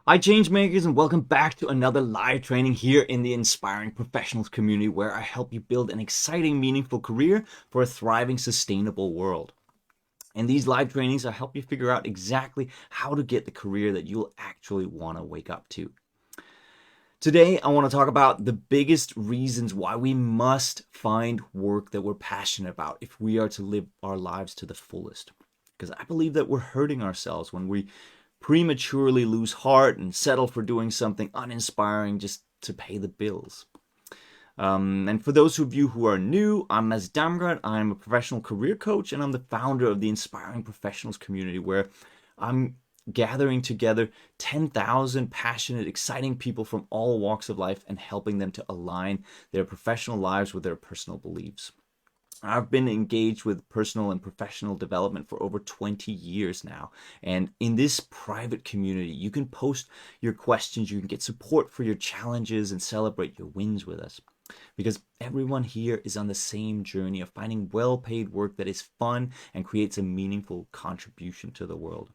Hi, Changemakers, and welcome back to another live training here in the Inspiring Professionals community where I help you build an exciting, meaningful career for a thriving, sustainable world. In these live trainings, I help you figure out exactly how to get the career that you'll actually want to wake up to. Today, I want to talk about the biggest reasons why we must find work that we're passionate about if we are to live our lives to the fullest. Because I believe that we're hurting ourselves when we prematurely lose heart and settle for doing something uninspiring just to pay the bills. And for those of you who are new, I'm Maz Damgard. I'm a professional career coach, and I'm the founder of the Inspiring Professionals community, where I'm gathering together 10,000 passionate, exciting people from all walks of life and helping them to align their professional lives with their personal beliefs. I've been engaged with personal and professional development for over 20 years now. And in this private community, you can post your questions, you can get support for your challenges, and celebrate your wins with us. Because everyone here is on the same journey of finding well-paid work that is fun and creates a meaningful contribution to the world.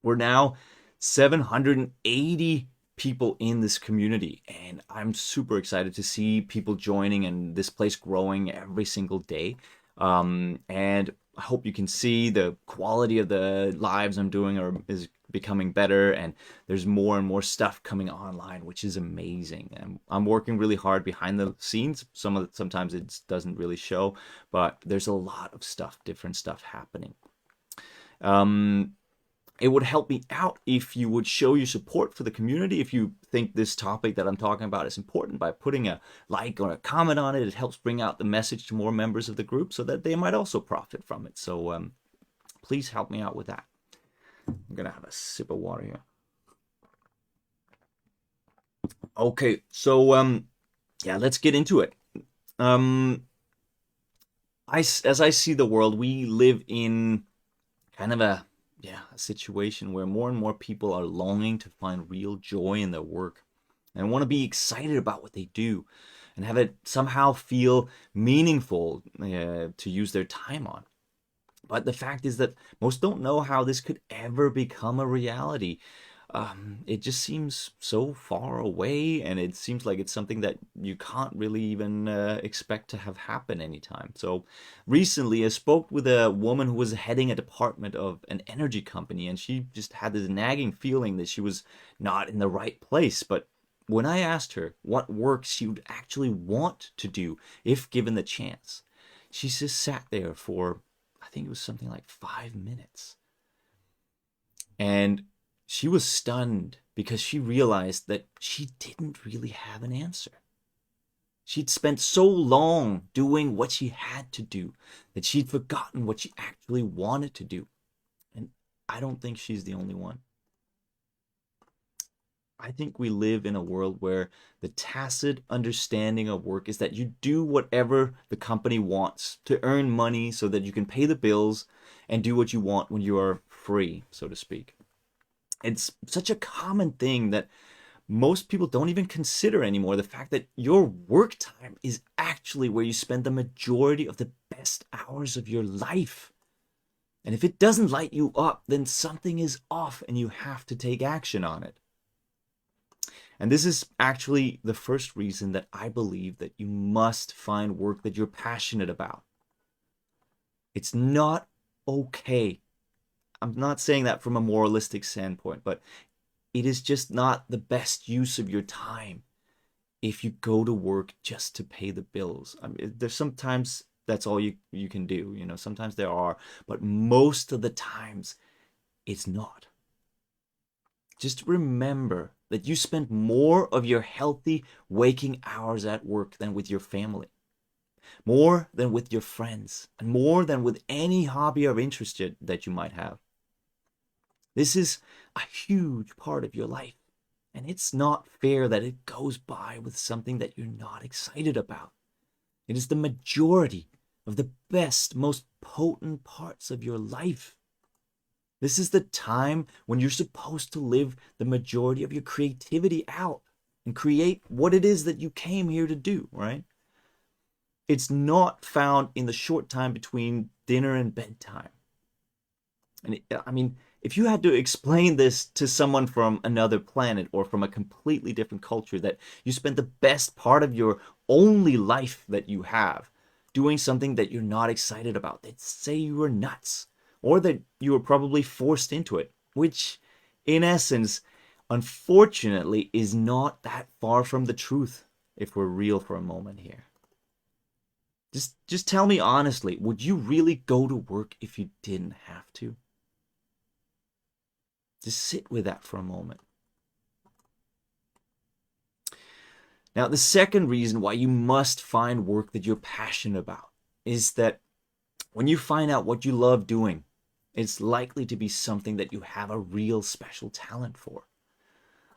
We're now 780 people in this community, and I'm super excited to see people joining and this place growing every single day. And I hope you can see the quality of the lives I'm doing is becoming better, and there's more and more stuff coming online, which is amazing. And I'm working really hard behind the scenes. Sometimes it doesn't really show, but there's a lot of stuff, different stuff happening. It would help me out if you would show your support for the community. If you think this topic that I'm talking about is important, by putting a like or a comment on it, it helps bring out the message to more members of the group so that they might also profit from it. So please help me out with that. I'm gonna have a sip of water here. Okay, so yeah, let's get into it. Um, as I see the world, we live in kind of a situation where more and more people are longing to find real joy in their work and want to be excited about what they do and have it somehow feel meaningful to use their time on. But the fact is that most don't know how this could ever become a reality. It just seems so far away, and it seems like it's something that you can't really even expect to have happen anytime. So recently, I spoke with a woman who was heading a department of an energy company, and she just had this nagging feeling that she was not in the right place. But when I asked her what work she would actually want to do if given the chance, she just sat there for, I think it was something like 5 minutes. And she was stunned because she realized that she didn't really have an answer. She'd spent so long doing what she had to do that she'd forgotten what she actually wanted to do. And I don't think she's the only one. I think we live in a world where the tacit understanding of work is that you do whatever the company wants to earn money so that you can pay the bills and do what you want when you are free, so to speak. It's such a common thing that most people don't even consider anymore, the fact that your work time is actually where you spend the majority of the best hours of your life. And if it doesn't light you up, then something is off and you have to take action on it. And this is actually the first reason that I believe that you must find work that you're passionate about. It's not okay. I'm not saying that from a moralistic standpoint, but it is just not the best use of your time if you go to work just to pay the bills. I mean, there's sometimes that's all you can do, sometimes there are, but most of the times it's not. Just remember that you spend more of your healthy waking hours at work than with your family, more than with your friends, and more than with any hobby or interest that you might have. This is a huge part of your life, and it's not fair that it goes by with something that you're not excited about. It is the majority of the best, most potent parts of your life. This is the time when you're supposed to live the majority of your creativity out and create what it is that you came here to do, right? It's not found in the short time between dinner and bedtime. And I mean, if you had to explain this to someone from another planet or from a completely different culture, that you spent the best part of your only life that you have doing something that you're not excited about, they'd say you were nuts, or that you were probably forced into it, which in essence, unfortunately, is not that far from the truth if we're real for a moment here. Just tell me honestly, would you really go to work if you didn't have to? Just sit with that for a moment. Now, the second reason why you must find work that you're passionate about is that when you find out what you love doing, it's likely to be something that you have a real special talent for.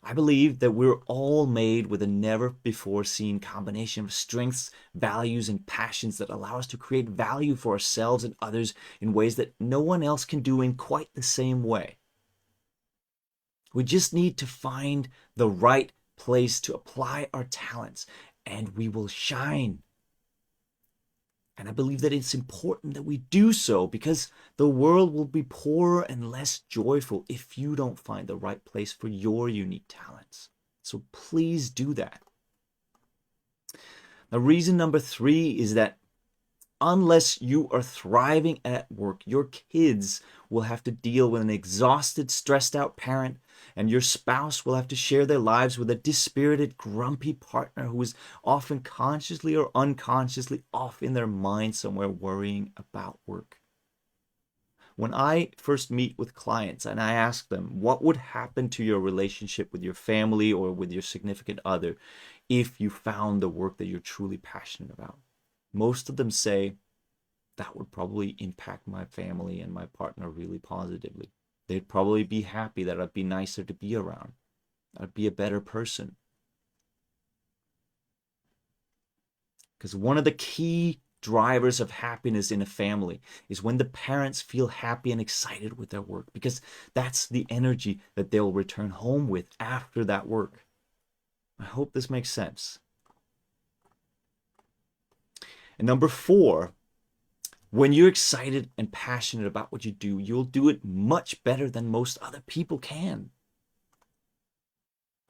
I believe that we're all made with a never before seen combination of strengths, values, and passions that allow us to create value for ourselves and others in ways that no one else can do in quite the same way. We just need to find the right place to apply our talents and we will shine. And I believe that it's important that we do so because the world will be poorer and less joyful if you don't find the right place for your unique talents. So please do that. Now, reason number 3 is that unless you are thriving at work, your kids will have to deal with an exhausted, stressed out parent, and your spouse will have to share their lives with a dispirited, grumpy partner who is often consciously or unconsciously off in their mind somewhere worrying about work. When I first meet with clients and I ask them what would happen to your relationship with your family or with your significant other if you found the work that you're truly passionate about, most of them say that would probably impact my family and my partner really positively. They'd probably be happy that I'd be nicer to be around. I'd be a better person. Because one of the key drivers of happiness in a family is when the parents feel happy and excited with their work, because that's the energy that they'll return home with after that work. I hope this makes sense. And number 4, when you're excited and passionate about what you do, you'll do it much better than most other people can.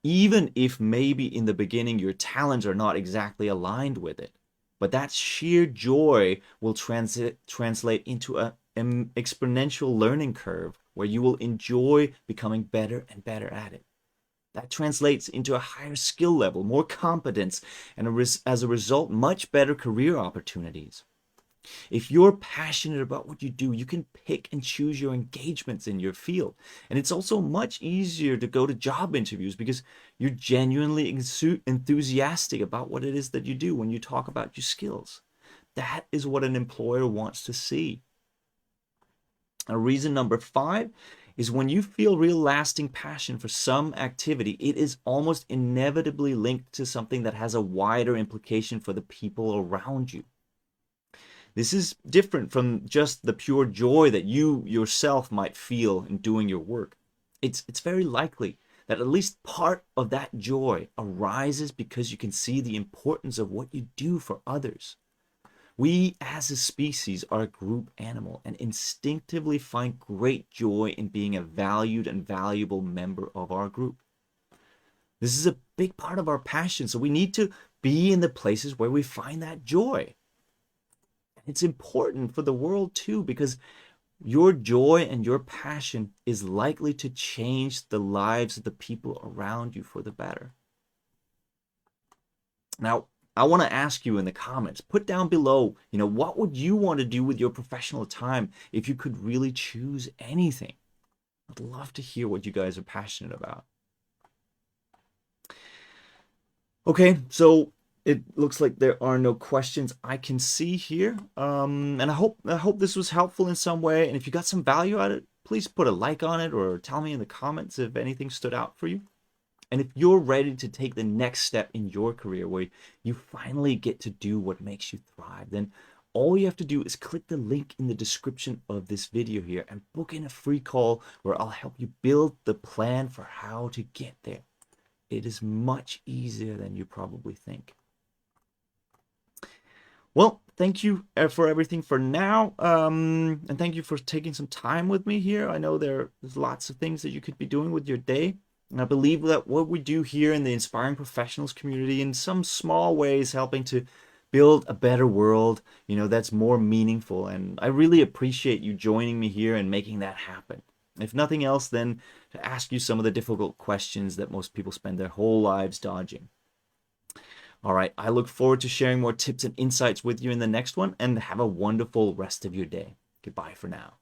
Even if maybe in the beginning your talents are not exactly aligned with it, but that sheer joy will translate into an exponential learning curve where you will enjoy becoming better and better at it. That translates into a higher skill level, more competence, and as a result, much better career opportunities. If you're passionate about what you do, you can pick and choose your engagements in your field. And it's also much easier to go to job interviews because you're genuinely enthusiastic about what it is that you do when you talk about your skills. That is what an employer wants to see. And reason number 5 is when you feel real lasting passion for some activity, it is almost inevitably linked to something that has a wider implication for the people around you. This is different from just the pure joy that you yourself might feel in doing your work. It's very likely that at least part of that joy arises because you can see the importance of what you do for others. We as a species are a group animal and instinctively find great joy in being a valued and valuable member of our group. This is a big part of our passion, so we need to be in the places where we find that joy. It's important for the world too, because your joy and your passion is likely to change the lives of the people around you for the better. Now, I want to ask you in the comments, put down below, what would you want to do with your professional time if you could really choose anything? I'd love to hear what you guys are passionate about. Okay, so it looks like there are no questions I can see here. And I hope this was helpful in some way. And if you got some value out of it, please put a like on it or tell me in the comments if anything stood out for you. And if you're ready to take the next step in your career where you finally get to do what makes you thrive, then all you have to do is click the link in the description of this video here and book in a free call where I'll help you build the plan for how to get there. It is much easier than you probably think. Well, thank you for everything for now. And thank you for taking some time with me here. I know there's lots of things that you could be doing with your day. And I believe that what we do here in the Inspiring Professionals community, in some small ways, helping to build a better world, that's more meaningful. And I really appreciate you joining me here and making that happen. If nothing else, then to ask you some of the difficult questions that most people spend their whole lives dodging. All right, I look forward to sharing more tips and insights with you in the next one, and have a wonderful rest of your day. Goodbye for now.